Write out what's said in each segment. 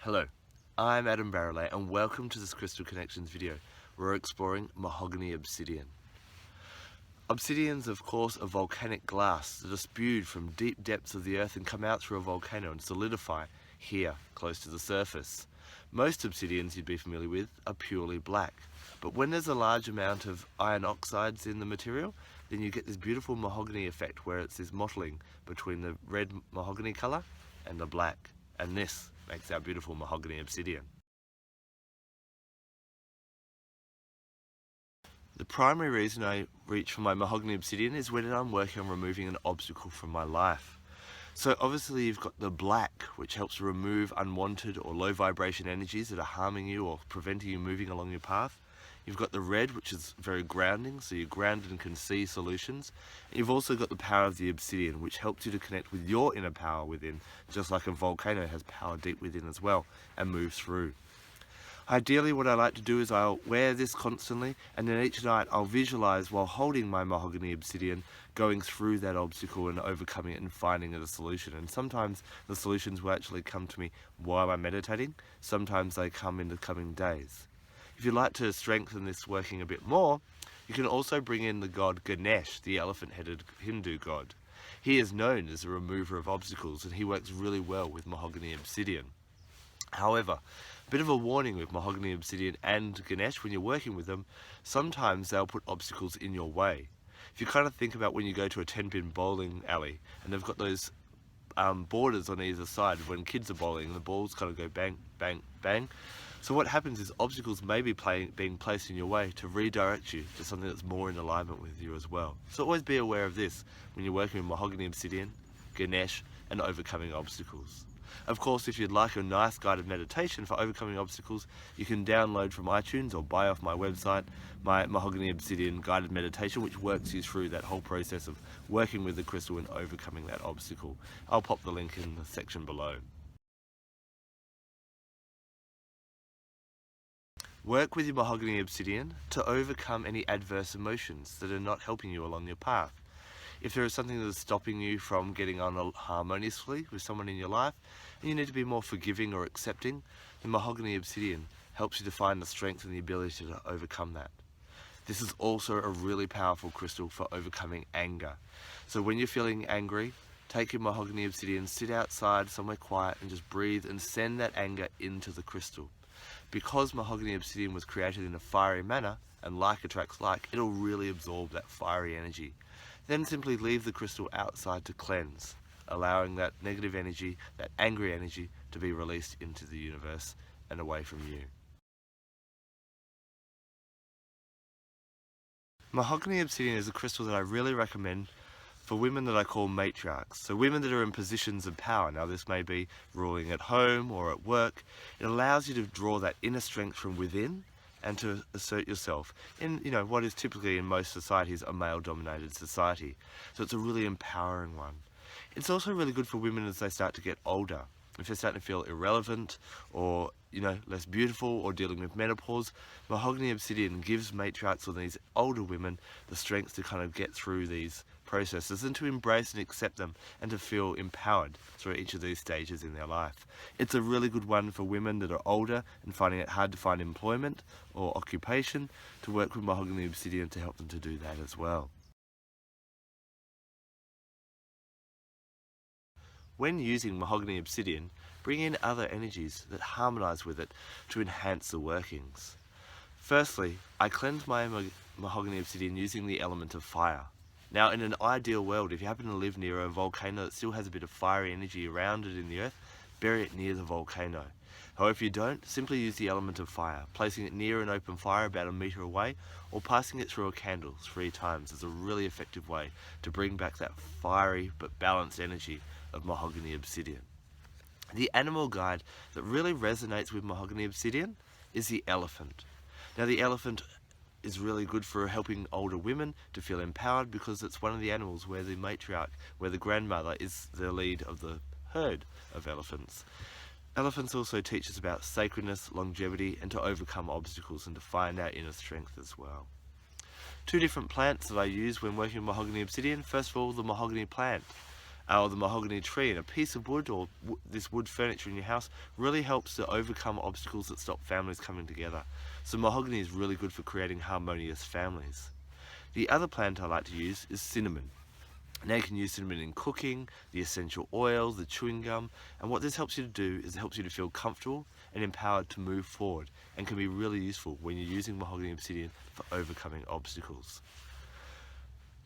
Hello, I'm Adam Barralet and welcome to this Crystal Connections video. We're exploring Mahogany Obsidian. Obsidians, of course, are volcanic glass that are spewed from deep depths of the earth and come out through a volcano and solidify here, close to the surface. Most obsidians you'd be familiar with are purely black, but when there's a large amount of iron oxides in the material, then you get this beautiful mahogany effect where it's this mottling between the red mahogany colour and the black, and this makes our beautiful Mahogany Obsidian. The primary reason I reach for my Mahogany Obsidian is when I'm working on removing an obstacle from my life. So obviously you've got the black, which helps remove unwanted or low vibration energies that are harming you or preventing you moving along your path. You've got the red, which is very grounding, so you're grounded and can see solutions. And you've also got the power of the obsidian, which helps you to connect with your inner power within, just like a volcano has power deep within as well, and moves through. Ideally, what I like to do is I'll wear this constantly, and then each night I'll visualize while holding my Mahogany Obsidian, going through that obstacle and overcoming it and finding it a solution. And sometimes the solutions will actually come to me while I'm meditating. Sometimes they come in the coming days. If you'd like to strengthen this working a bit more, you can also bring in the god Ganesh, the elephant-headed Hindu god. He is known as a remover of obstacles, and he works really well with Mahogany Obsidian. However, a bit of a warning with Mahogany Obsidian and Ganesh: when you're working with them, sometimes they'll put obstacles in your way. If you kind of think about when you go to a 10-pin bowling alley and they've got those borders on either side, when kids are bowling, the balls kind of go bang, bang, bang. So what happens is obstacles may be being placed in your way to redirect you to something that's more in alignment with you as well. So always be aware of this when you're working with Mahogany Obsidian, Ganesh, and overcoming obstacles. Of course, if you'd like a nice guided meditation for overcoming obstacles, you can download from iTunes or buy off my website my Mahogany Obsidian guided meditation, which works you through that whole process of working with the crystal and overcoming that obstacle. I'll pop the link in the section below. Work with your Mahogany Obsidian to overcome any adverse emotions that are not helping you along your path. If there is something that is stopping you from getting on harmoniously with someone in your life, and you need to be more forgiving or accepting, the Mahogany Obsidian helps you to find the strength and the ability to overcome that. This is also a really powerful crystal for overcoming anger. So when you're feeling angry, take your Mahogany Obsidian, sit outside somewhere quiet and just breathe and send that anger into the crystal. Because Mahogany Obsidian was created in a fiery manner, and like attracts like, it'll really absorb that fiery energy. Then simply leave the crystal outside to cleanse, allowing that negative energy, that angry energy, to be released into the universe and away from you. Mahogany Obsidian is a crystal that I really recommend for women that I call matriarchs, so women that are in positions of power. Now this may be ruling at home or at work. It allows you to draw that inner strength from within and to assert yourself in, what is typically in most societies a male-dominated society. So it's a really empowering one. It's also really good for women as they start to get older. If they're starting to feel irrelevant or, less beautiful or dealing with menopause, Mahogany Obsidian gives matriarchs or these older women the strength to kind of get through these processes and to embrace and accept them and to feel empowered through each of these stages in their life. It's a really good one for women that are older and finding it hard to find employment or occupation, to work with Mahogany Obsidian to help them to do that as well. When using Mahogany Obsidian, bring in other energies that harmonize with it to enhance the workings. Firstly, I cleanse my Mahogany Obsidian using the element of fire. Now, in an ideal world, if you happen to live near a volcano that still has a bit of fiery energy around it in the earth, bury it near the volcano. However, if you don't, simply use the element of fire, placing it near an open fire about 1 meter away, or passing it through a candle 3 times is a really effective way to bring back that fiery but balanced energy of Mahogany Obsidian. The animal guide that really resonates with Mahogany Obsidian is the elephant. Now, the elephant is really good for helping older women to feel empowered because it's one of the animals where the matriarch, where the grandmother is the lead of the herd of elephants. Elephants also teach us about sacredness, longevity, and to overcome obstacles and to find our inner strength as well. 2 different plants that I use when working with Mahogany Obsidian. First of all, the mahogany plant. Or the mahogany tree, and a piece of wood or this wood furniture in your house really helps to overcome obstacles that stop families coming together. So mahogany is really good for creating harmonious families. The other plant I like to use is cinnamon. Now you can use cinnamon in cooking, the essential oils, the chewing gum, and what this helps you to do is it helps you to feel comfortable and empowered to move forward, and can be really useful when you're using Mahogany Obsidian for overcoming obstacles.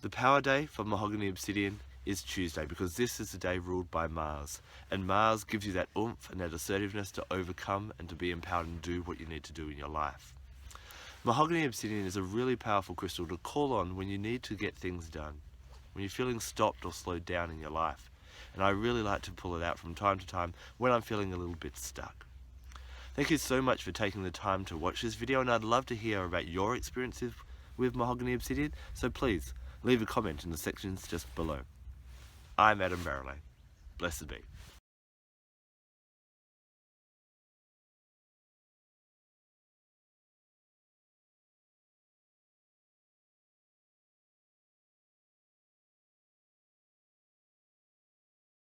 The power day for Mahogany Obsidian is Tuesday, because this is the day ruled by Mars, and Mars gives you that oomph and that assertiveness to overcome and to be empowered and do what you need to do in your life. Mahogany Obsidian is a really powerful crystal to call on when you need to get things done, when you're feeling stopped or slowed down in your life, and I really like to pull it out from time to time when I'm feeling a little bit stuck. Thank you so much for taking the time to watch this video, and I'd love to hear about your experiences with Mahogany Obsidian, so please leave a comment in the sections just below. I'm Barralet. Blessed be.